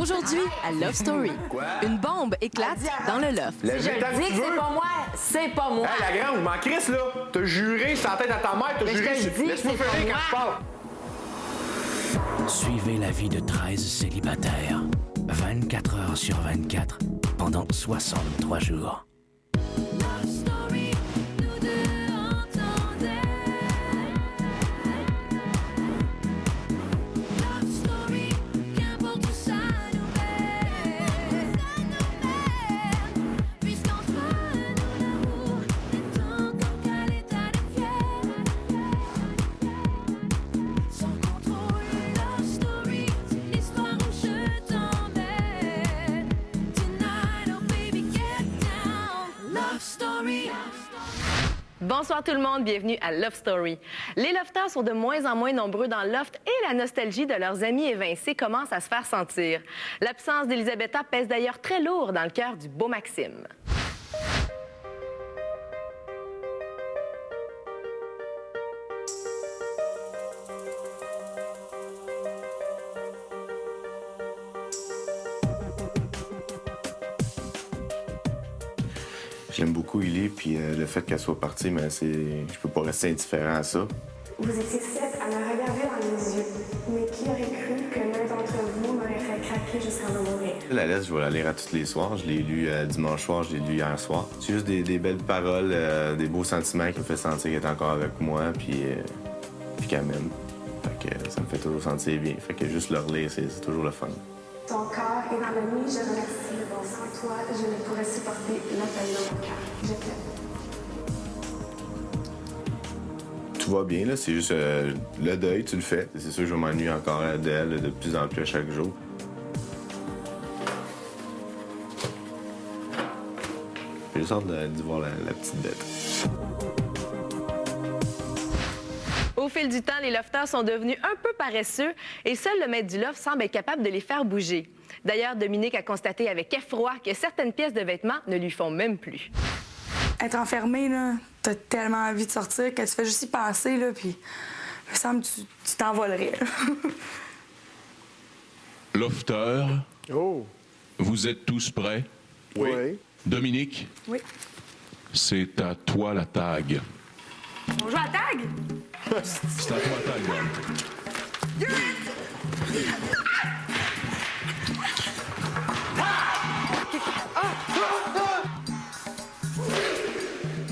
Aujourd'hui, à Love Story, une bombe éclate dans le loft. Si je dis que c'est pas moi, c'est pas moi. Hey, la grande, m'en crisse, là. T'as juré sur la tête à ta mère, t'as Mais je juré te sur... dis que Laisse-moi c'est pas finir quand moi. je parle. Suivez la vie de 13 célibataires, 24 heures sur 24, pendant 63 jours. Bonsoir tout le monde, bienvenue à Love Story. Les lofters sont de moins en moins nombreux dans le loft et la nostalgie de leurs amis évincés commence à se faire sentir. L'absence d'Elisabetta pèse d'ailleurs très lourd dans le cœur du beau Maxime. J'aime beaucoup Illy, puis le fait qu'elle soit partie, mais je peux pas rester indifférent à ça. Vous étiez 7 à me regarder dans les yeux, mais qui aurait cru que l'un d'entre vous m'aurait fait craquer jusqu'à me mourir? La lettre, je vais la lire à tous les soirs. Je l'ai lu dimanche soir, je l'ai lu hier soir. C'est juste des belles paroles, des beaux sentiments qui me fait sentir qu'elle est encore avec moi, puis qu'elle m'aime. Fait que ça me fait toujours sentir bien. Fait que juste le relire, c'est toujours le fun. Ton corps est dans le mien, je remercie. Sans toi, je ne pourrais supporter l'appel de mon cœur. Je t'aime. Tout va bien, là. C'est juste le deuil, tu le fais. C'est sûr que je m'ennuie encore d'elle de plus en plus à chaque jour. J'ai juste hâte de voir la petite bête. Au fil du temps, les lofters sont devenus un peu paresseux et seul le maître du loft semble être capable de les faire bouger. D'ailleurs, Dominique a constaté avec effroi que certaines pièces de vêtements ne lui font même plus. Être enfermé, là, t'as tellement envie de sortir que tu fais juste y penser, là, puis il me semble que tu t'envolerais. Lofter, Oh, vous êtes tous prêts? oui. Dominique, Oui. c'est à toi la tag. On joue à tag? C'est à toi la tag, Dom.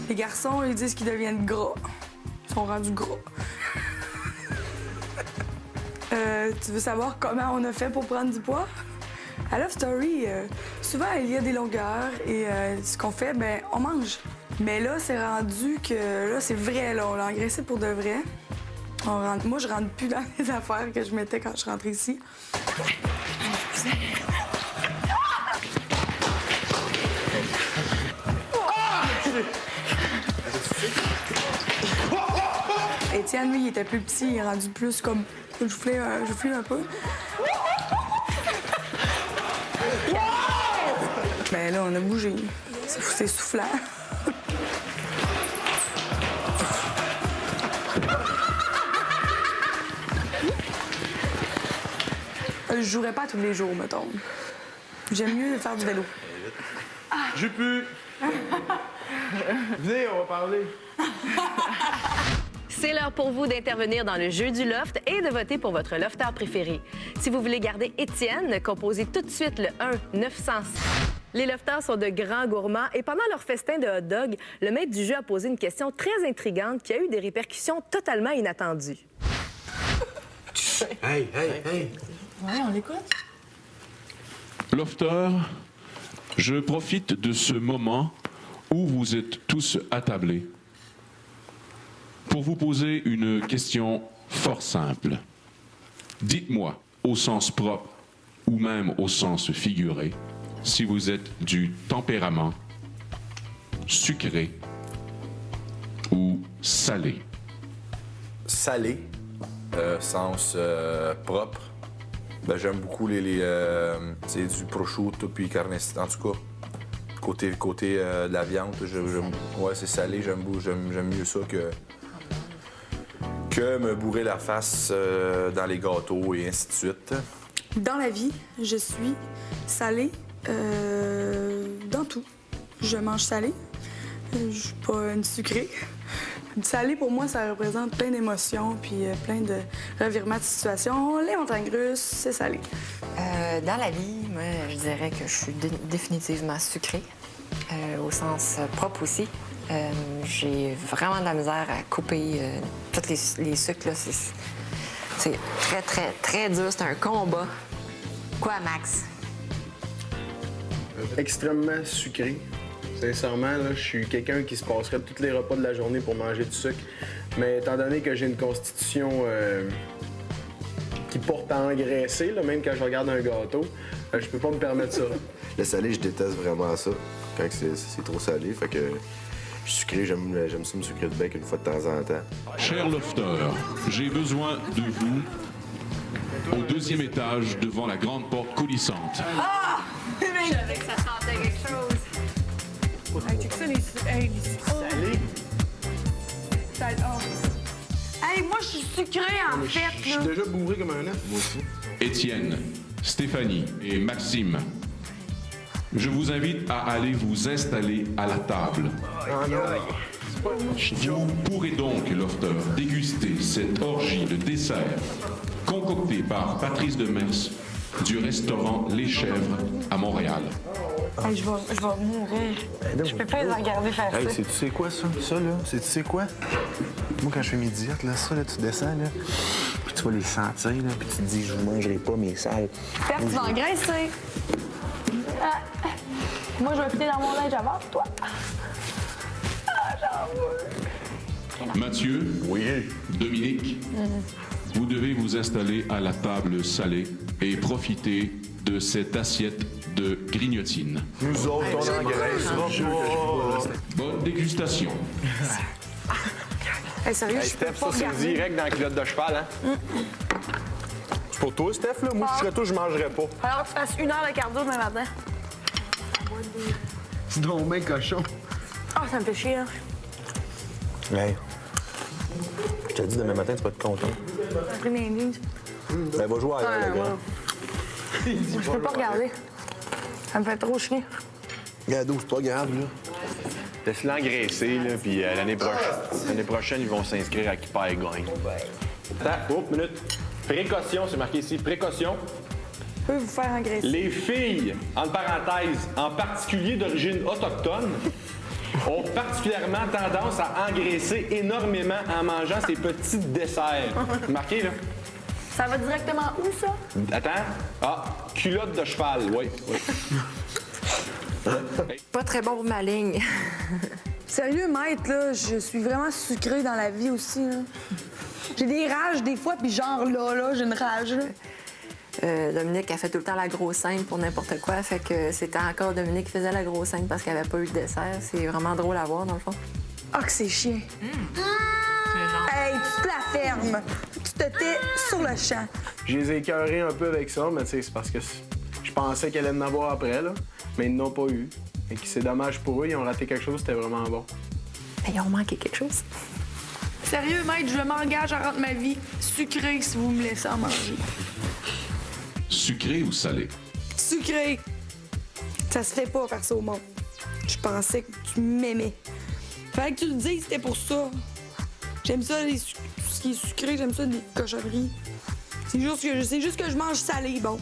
Les garçons, ils disent qu'ils deviennent gras. Ils sont rendus gras. Tu veux savoir comment on a fait pour prendre du poids? À Love Story, souvent, il y a des longueurs et ce qu'on fait, ben on mange. Mais là, c'est rendu que là, c'est vrai, là, on l'a engraissé pour de vrai. Moi, je rentre plus dans les affaires que je mettais quand je rentrais ici. Étienne, lui, il était plus petit, il est rendu plus comme... Je flûte un peu. Mais là, on a bougé. C'est soufflant. Je jouerais pas tous les jours, mettons. J'aime mieux faire du vélo. J'ai pu. Venez, on va parler. C'est l'heure pour vous d'intervenir dans le jeu du loft et de voter pour votre lofter préféré. Si vous voulez garder Étienne, composez tout de suite le 1-900. Les lofters sont de grands gourmands et pendant leur festin de hot dog, le maître du jeu a posé une question très intrigante qui a eu des répercussions totalement inattendues. Hey! Ouais, on l'écoute. Lofter, je profite de ce moment où vous êtes tous attablés pour vous poser une question fort simple. Dites-moi, au sens propre ou même au sens figuré, si vous êtes du tempérament sucré ou salé. Salé, sens propre. Ben, j'aime beaucoup c'est du prosciutto puis carne, en tout cas. Côté de la viande, ouais, c'est salé, j'aime mieux ça que me bourrer la face dans les gâteaux et ainsi de suite. Dans la vie, je suis salée dans tout. Je mange salé. Je suis pas une sucrée. Salé, pour moi, ça représente plein d'émotions puis plein de revirements de situation. Les montagnes russes, c'est salé. Dans la vie, moi, je dirais que je suis définitivement sucrée, au sens propre aussi. J'ai vraiment de la misère à couper tous les sucres. Là. C'est très, très, très dur. C'est un combat. Quoi, Max? Extrêmement sucré. Sincèrement, là, je suis quelqu'un qui se passerait tous les repas de la journée pour manger du sucre. Mais étant donné que j'ai une constitution qui porte à engraisser, là, même quand je regarde un gâteau, je peux pas me permettre ça. Le salé, je déteste vraiment ça, quand c'est trop salé. Fait que je suis sucré, j'aime ça me sucrer de bec une fois de temps en temps. Cher lofter, j'ai besoin de vous au 2e étage devant la grande porte coulissante. Ah! Je savais que ça sentait quelque chose. Hey, check ça, les salés. Salé. Oh. Hey, moi, je suis sucrée, en fait, là. Je suis déjà bourré comme un œuf. Moi aussi. Étienne, Stéphanie et Maxime, je vous invite à aller vous installer à la table. Vous pourrez donc, lofter, déguster cette orgie de dessert concoctée par Patrice Demers du restaurant Les Chèvres à Montréal. Hey, je vais mourir. Je peux pas les regarder faire ça. Hey, tu sais quoi, ça? Ça, là? Tu sais quoi? Moi, quand je fais mes diètes, là, ça, là, tu descends, là, puis tu vas les sentir, là, puis tu te dis, je vous mangerai pas mes salles. Père, tu vas engraisser. Moi, je vais filer dans mon linge avant toi. J'en veux. Mathieu, Dominique, vous devez vous installer à la table salée et profiter de cette assiette de grignotine. Nous autres, on engraissera pas. Bonne dégustation. Hey, sérieux, je peux Steph, pas ça, c'est regarder. direct dans la culotte de cheval, hein? C'est pour toi, Steph, là? Moi, si je serais toi, je mangerais pas. Alors, tu fasses 1 heure de cardio demain matin. C'est donc bien cochon. Ah, ça me fait chier, hein. Hey, je te dis, demain matin, tu vas être content. J'ai pris mes nuits. Ben, va jouer ailleurs, le gars. Je peux pas regarder. Ça me fait trop chier. Gado, c'est pas grave, là. Laisse-le engraisser, là, puis l'année prochaine, ils vont s'inscrire à qui perd gagne. Attends, minute. Précaution, c'est marqué ici, précaution. Je peux vous faire engraisser. Les filles, entre parenthèses, en particulier d'origine autochtone, ont particulièrement tendance à engraisser énormément en mangeant ces petits desserts. Marqué, là. Ça va directement où, ça? Attends. Ah, culotte de cheval, oui. Pas très bon pour ma ligne. Sérieux, maître, là, je suis vraiment sucrée dans la vie aussi, là. J'ai des rages des fois, puis genre là, j'ai une rage, là. Dominique a fait tout le temps la grosse scène pour n'importe quoi, fait que c'était encore Dominique qui faisait la grosse scène parce qu'elle avait pas eu de dessert. C'est vraiment drôle à voir, dans le fond. Ah, que c'est chiant. Hey, tu te la fermes. Tu te tais sur le champ. Je les ai écœurés un peu avec ça, mais tu sais, c'est parce que je pensais qu'elle allait en avoir après, là. Mais ils n'ont pas eu. Et c'est dommage pour eux, ils ont raté quelque chose, c'était vraiment bon. Mais ils ont manqué quelque chose. Sérieux, maître, je m'engage à rendre ma vie sucrée si vous me laissez en manger. Sucré ou salé? Sucré. Ça se fait pas faire ça au monde. Je pensais que tu m'aimais. Fallait que tu le dises, c'était pour ça. J'aime ça, tout ce qui est sucré, j'aime ça des cochonneries. C'est juste que je mange salé, bon.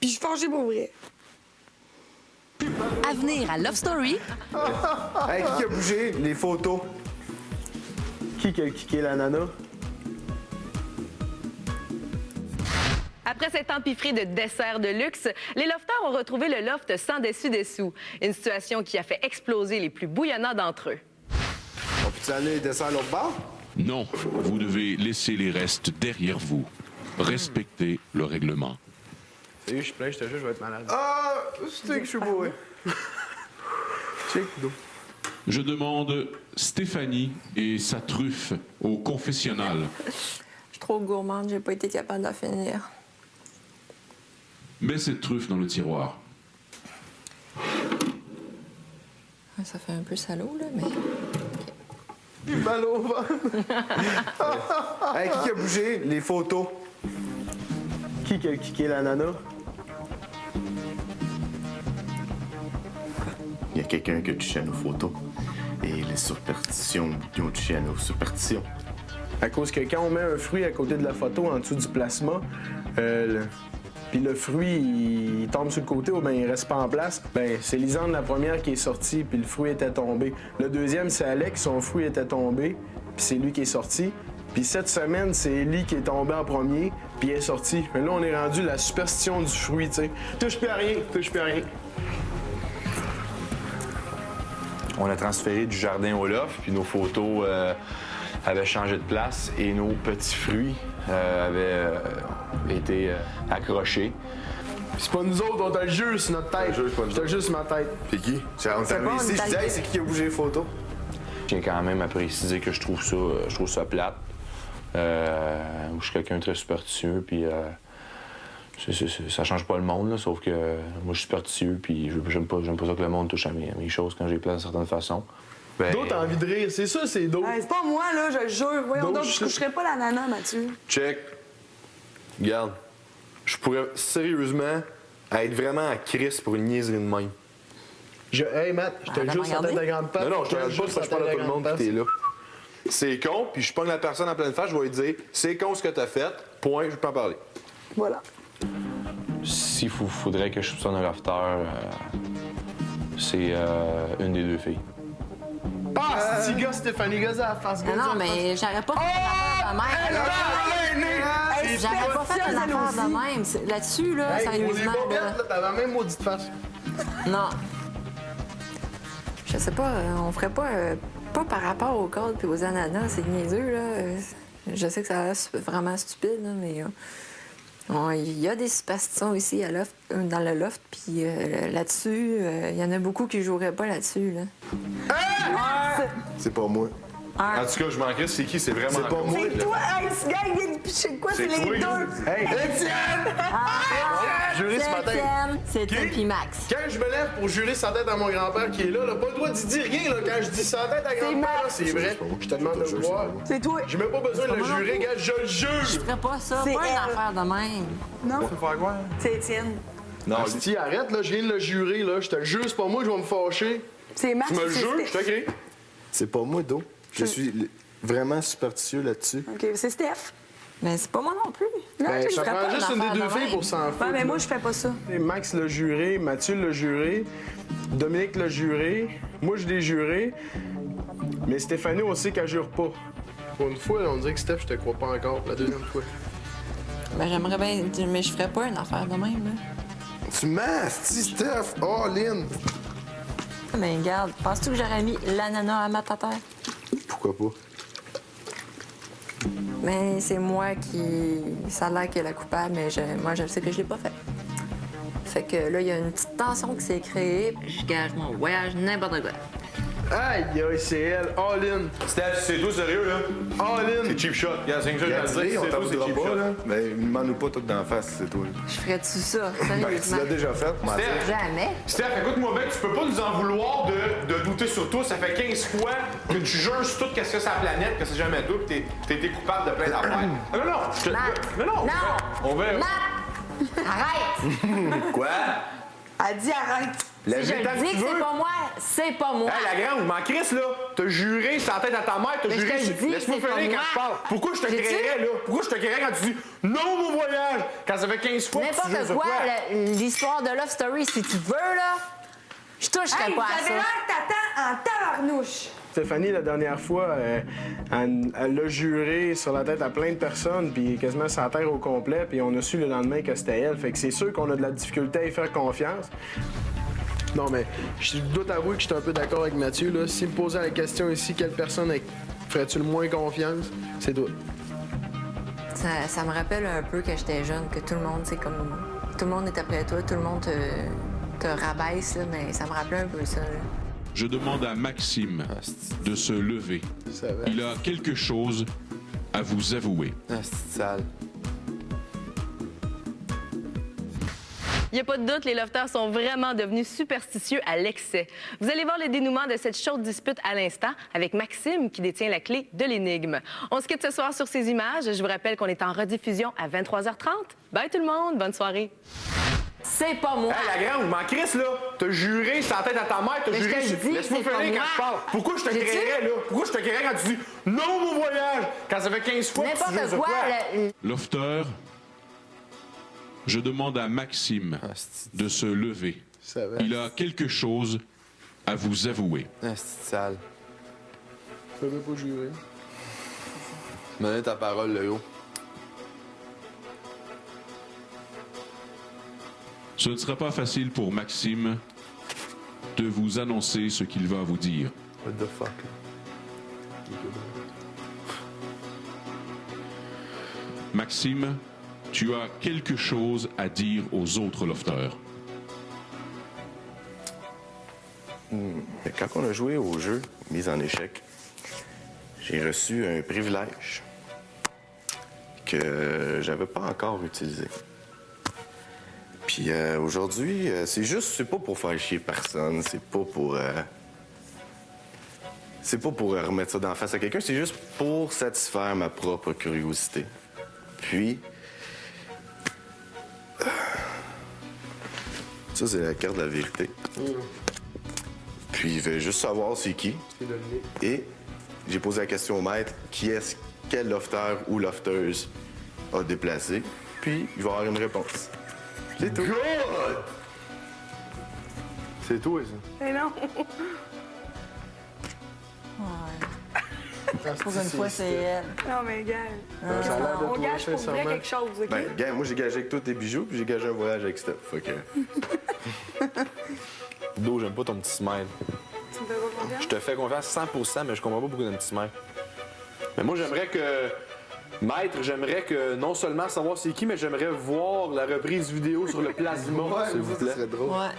Puis je suis fâchée pour vrai. À venir à Love Story, Hey, qui a bougé? Les photos. Qui a kické la nana? Après cet empiffré de desserts de luxe, les lofters ont retrouvé le loft sans dessus-dessous. Une situation qui a fait exploser les plus bouillonnants d'entre eux. On peut-tu aller les desserts à l'autre bord? Non, vous devez laisser les restes derrière vous. Respectez le règlement. Salut, je suis plein, je te jure, je vais être malade. Ah, c'est que je suis bourré. Check, d'eau. Je demande Stéphanie et sa truffe au confessionnal. Je suis trop gourmande, j'ai pas été capable d'en finir. Mets cette truffe dans le tiroir. Ça fait un peu salaud, là, mais... J'ai mal au ventre. Hey, qui a bougé? Les photos. Qui a kické l'ananas? Il y a quelqu'un qui a touché à nos photos. Et les superstitions qui ont touché à nos superstitions. À cause que quand on met un fruit à côté de la photo, en dessous du plasma, puis le fruit, il tombe sur le côté ou bien il reste pas en place, ben c'est Lisande la première qui est sortie, puis le fruit était tombé. Le deuxième, c'est Alex, son fruit était tombé, puis c'est lui qui est sorti. Puis cette semaine, c'est Ellie qui est tombée en premier, puis elle est sortie. Mais là, on est rendu la superstition du fruit, tu sais. Touche plus à rien, touche plus à rien. On a transféré du jardin au loft, puis nos photos avaient changé de place et nos petits fruits avaient été accrochés. C'est pas nous autres, on t'a le jeu sur notre tête. Je te le jure sur ma tête. C'est qui? On t'a vu ici, je disais, hey, c'est qui a bougé les photos? Je tiens quand même à préciser que je trouve ça plate. Je suis quelqu'un de très superstitieux, puis ça change pas le monde, là, sauf que moi, je suis superstitieux, puis j'aime pas ça que le monde touche à mes choses quand j'ai place d'une certaine façon. Ben... D'autres t'as envie de rire, c'est ça, c'est d'autres. C'est pas moi, là, je le jure. Voyons donc, je coucherais pas l'ananas, Mathieu. Check. Regarde. Je pourrais sérieusement être vraiment à crise pour une niaiserie de même. Hey, Matt, je te le jure sur la tête de grande patte. Non, je te le jure, je parle à tout le monde, puis t'es là. C'est con, puis je pogne la personne en pleine face, je vais lui dire c'est con ce que t'as fait, point, je peux pas en parler. Voilà. S'il faudrait que je soupçonne un lofter, c'est une des deux filles. Ah, c'est gars, Stéphanie Gaza à face. Non, mais j'aurais pas fait une affaire de même. J'aurais pas fait une affaire de même. Là-dessus, là, sérieusement. T'avais même maudite face. Non. Je sais pas, on ferait pas par rapport aux cordes puis aux ananas, c'est niaiseux, là. Je sais que ça a l'air vraiment stupide, là, mais il y a des superstitions ici dans le loft, puis là-dessus, il y en a beaucoup qui joueraient pas là-dessus, là. C'est pas moi. En tout cas, je m'en crisse, c'est qui? C'est vraiment pas moi. C'est toi, hey, ce gars, il vient de picher quoi? C'est les deux. Hey, Étienne! Jurer sur ma tête. C'est puis Max. Quand je me lève pour jurer sa tête à mon grand-père qui est là, pas le droit d'y dire rien, là. Quand je dis sa tête à grand-père, c'est vrai. Je te demande de le voir. C'est toi. J'ai même pas besoin de le jurer, gars, je le jure. Je ferais pas ça, pas une affaire de même. Non. Tu veux faire quoi? C'est Étienne. Non, Asti, arrête, là, je viens de le jurer, là. Je te le jure, c'est pas moi, je vais me fâcher. C'est Max. Tu me le jures, je t'écris. C'est pas moi, Do. Je suis vraiment superstitieux là-dessus. OK, c'est Steph. Mais c'est pas moi non plus. Ben, ça prend juste une des deux filles pour s'en foutre. Ouais, mais moi, je fais pas ça. Max l'a juré, Mathieu l'a juré, Dominique l'a juré, moi je l'ai juré, mais Stéphanie, on sait qu'elle jure pas. Pour une fois, on dirait que Steph, je te crois pas encore, la deuxième fois. Ben, j'aimerais bien, mais je ferais pas une affaire de même, là. Tu mens, Steph! Oh, Lynn! Mais regarde, penses-tu que j'aurais mis l'ananas à ma terre? Pourquoi pas? Mais c'est moi qui... Ça a l'air qu'elle est la coupable, mais moi, je sais que je l'ai pas fait. Fait que là, il y a une petite tension qui s'est créée. Je gage mon voyage, n'importe quoi. Aïe, aïe, c'est elle, all-in. Steph, c'est toi sérieux, là? All-in. C'est cheap shot. Regarde, c'est une chose à dire, on c'est toi, c'est t'en cheap pas, shot. là. Mais demande-nous pas tout d'en face, c'est toi. Je ferais-tu ça, Ben, tu sérieusement? l'as déjà fait, moi. Steph, Jamais. Steph, écoute-moi bien, tu peux pas nous en vouloir de douter sur toi. Ça fait 15 fois que tu juges sur tout qu'est-ce que c'est la planète, que c'est jamais toi, pis t'es été coupable de plein d'affaires. Non. On va... Arrête! Quoi? Elle dit arrête. Si je le dis que c'est pas moi, c'est pas moi. Hey, la grande, m'en crisse, là. T'as juré sur la tête à ta mère, t'as Mais je juré te sur... dis que Laisse-moi c'est pas finir quand moi. je parle. Pourquoi je te J'ai-tu? créerais, là? Pourquoi je te créerais quand tu dis non, mon voyage? Quand ça fait 15 fois que tu jures N'importe sur quoi, quoi? l'histoire de Love Story, si tu veux, là, je toucherais Hey, pas vous à avez ça. l'air que t'attends en tabarnouche. Stéphanie, la dernière fois, elle l'a juré sur la tête à plein de personnes, puis quasiment sur la terre au complet, puis on a su le lendemain que c'était elle. Fait que c'est sûr qu'on a de la difficulté à y faire confiance. Non, mais je dois t'avouer que je suis un peu d'accord avec Mathieu. Là. S'il me posait la question ici, quelle personne ferais-tu le moins confiance? C'est toi. Ça me rappelle un peu quand j'étais jeune, que tout le monde, c'est comme... Tout le monde est après toi, tout le monde te rabaisse, là, mais ça me rappelait un peu ça, là. Je demande à Maxime de se lever. Il a quelque chose à vous avouer. Ah, c'est sale. Il n'y a pas de doute, les lofters sont vraiment devenus superstitieux à l'excès. Vous allez voir le dénouement de cette chaude dispute à l'instant avec Maxime qui détient la clé de l'énigme. On se quitte ce soir sur ces images. Je vous rappelle qu'on est en rediffusion à 23h30. Bye tout le monde, bonne soirée. C'est pas moi. Hey, la grande, m'en crisse, là. T'as juré sans tête à ta mère, t'as Mais juré. je te dis, Laisse-moi c'est pas finir quand moi. je parle. Pourquoi je te J'ai-tu? créerais, là? Pourquoi je te créerais quand tu dis non mon voyage? Quand ça fait 15 fois que tu N'importe jures de quoi. Lofter, je demande à Maxime de se lever. Il a quelque chose à vous avouer. Ah, c'est sale. Je peux même pas jurer. Donne ta parole, le gros. Ce ne sera pas facile pour Maxime de vous annoncer ce qu'il va vous dire. What the fuck? Maxime, tu as quelque chose à dire aux autres lofters. Quand on a joué au jeu Mise en échec, j'ai reçu un privilège que j'avais pas encore utilisé. Puis aujourd'hui, c'est pas pour faire chier personne, c'est pas pour remettre ça d'en face à quelqu'un, c'est juste pour satisfaire ma propre curiosité. Puis ça, c'est la carte de la vérité. Puis il veut juste savoir c'est qui. Et j'ai posé la question au maître, quel lofter ou lofteuse a déplacé. Puis il va avoir une réponse. C'est tout. C'est tout, ça. Mais non. Pour une fois, c'est elle. Non, mais gars, ça a l'air de on toi, gage pour vrai sincèrement. quelque chose, OK? Ben, gars, moi j'ai gagé avec tous tes bijoux, puis j'ai gagé un voyage avec Steph. Fait que... Do, j'aime pas ton petit smile. Tu me fais pas confiance? Je te fais confiance 100%, mais je comprends pas beaucoup d'un petit smile. Mais moi, j'aimerais que... Maître, j'aimerais que non seulement savoir c'est qui, mais j'aimerais voir la reprise vidéo sur le plasma, s'il vous plaît. drôle. Ouais.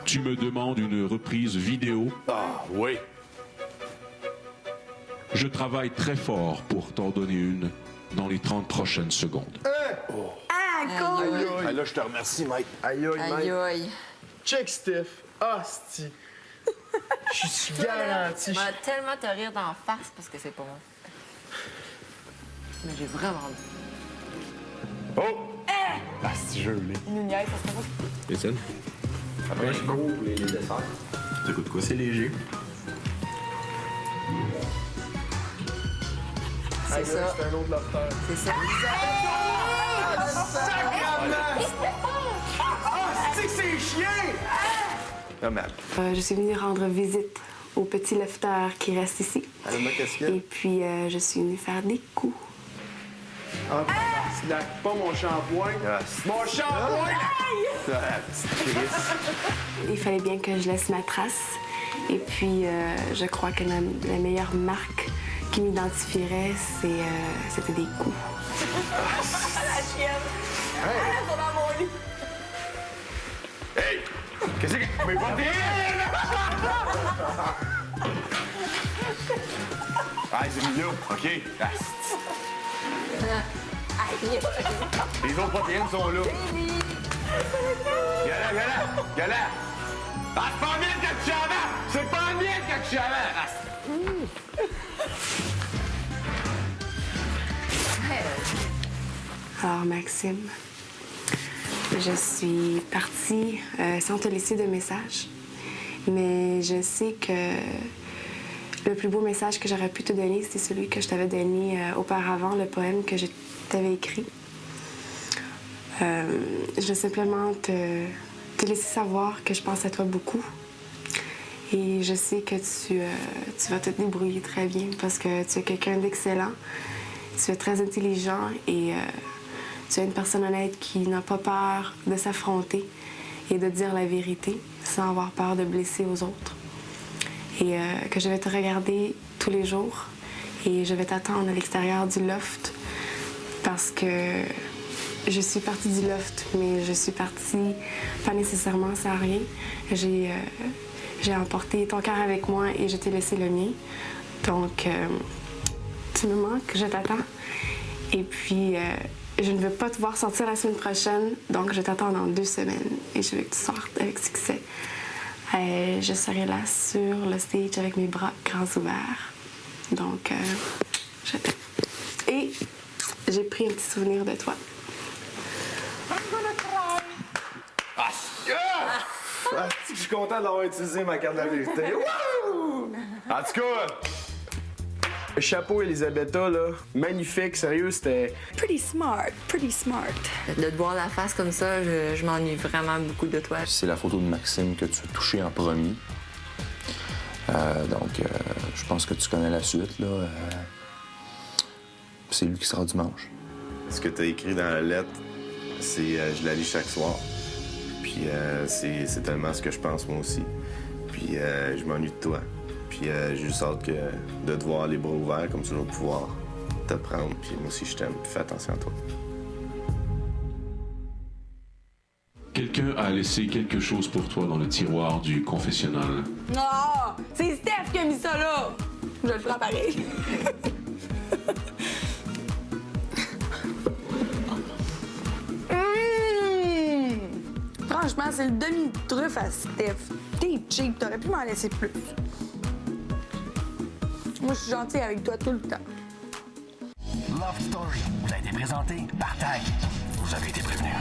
Tu me demandes une reprise vidéo. Ah, oui. Je travaille très fort pour t'en donner une dans les 30 prochaines secondes. Ah, cool! Ah, là, je te remercie, Mike. Aïe, aïe, Aïe, Mike. aïe. Check, Steph. Asti. Je suis garanti. m'a tellement te rire d'en face parce que c'est pas moi. Mais j'ai vraiment dit. Oh! Ah, c'est gelé. Il nous niaise, ça se passe. Étienne? Après, je cours les desserts. Ça coûte quoi? C'est léger. C'est ça. C'est un autre lofter. C'est ça. C'est chien! Ah, mais Je suis venue rendre visite au petit lofter qui reste ici. elle m'a casquette. Et puis, je suis venue faire des coups. Ah, snack, pas mon shampoing. Ah, Mon shampoing! ah, petite Chris. Il fallait bien que je laisse ma trace. Et puis, je crois que la meilleure marque qui m'identifierait, c'était des coups. La chienne! Elle est dans mon lit! Hey! Qu'est-ce que... Mais pas Ah, c'est milieu. OK. Ah, les autres protéines sont là. Gala! Ah, c'est pas mienne que tu avant! C'est pas mienne que tu avant! Alors, Maxime, je suis partie sans te laisser de message. Mais je sais que le plus beau message que j'aurais pu te donner, c'est celui que je t'avais donné auparavant, le poème que je t'avais écrit. Je veux simplement te laisser savoir que je pense à toi beaucoup. Et je sais que tu vas te débrouiller très bien parce que tu es quelqu'un d'excellent, tu es très intelligent et tu es une personne honnête qui n'a pas peur de s'affronter et de dire la vérité sans avoir peur de blesser aux autres. Et que je vais te regarder tous les jours et je vais t'attendre à l'extérieur du loft parce que je suis partie du loft, mais je suis partie pas nécessairement sans rien. J'ai emporté ton cœur avec moi et je t'ai laissé le mien. Donc, tu me manques, je t'attends. Et puis, je ne veux pas te voir sortir la semaine prochaine, donc je t'attends dans 2 semaines et je veux que tu sortes avec succès. Je serai là sur le stage avec mes bras grands ouverts. Donc, je t'aime. Et j'ai pris un petit souvenir de toi. Je suis content d'avoir utilisé ma carte de la vérité. En tout cas, Le chapeau, Elisabetta, là, magnifique, sérieux, c'était... Pretty smart, pretty smart. De te voir la face comme ça, je m'ennuie vraiment beaucoup de toi. C'est la photo de Maxime que tu as touchée en premier. Donc, je pense que tu connais la suite, là. C'est lui qui sera dimanche. Ce que tu as écrit dans la lettre, c'est je la lis chaque soir. Puis c'est tellement ce que je pense moi aussi. Puis je m'ennuie de toi. Puis j'ai juste hâte de te voir les bras ouverts, comme tu vas pouvoir te prendre. Puis moi aussi, je t'aime. Puis fais attention à toi. Quelqu'un a laissé quelque chose pour toi dans le tiroir du confessionnal. Non! C'est Steph qui a mis ça là! Je le prends pareil. Franchement, c'est le demi-truffe à Steph. T'es cheap, t'aurais pu m'en laisser plus. Moi, je suis gentille avec toi tout le temps. Love Story vous a été présenté par TAG. Vous avez été prévenus.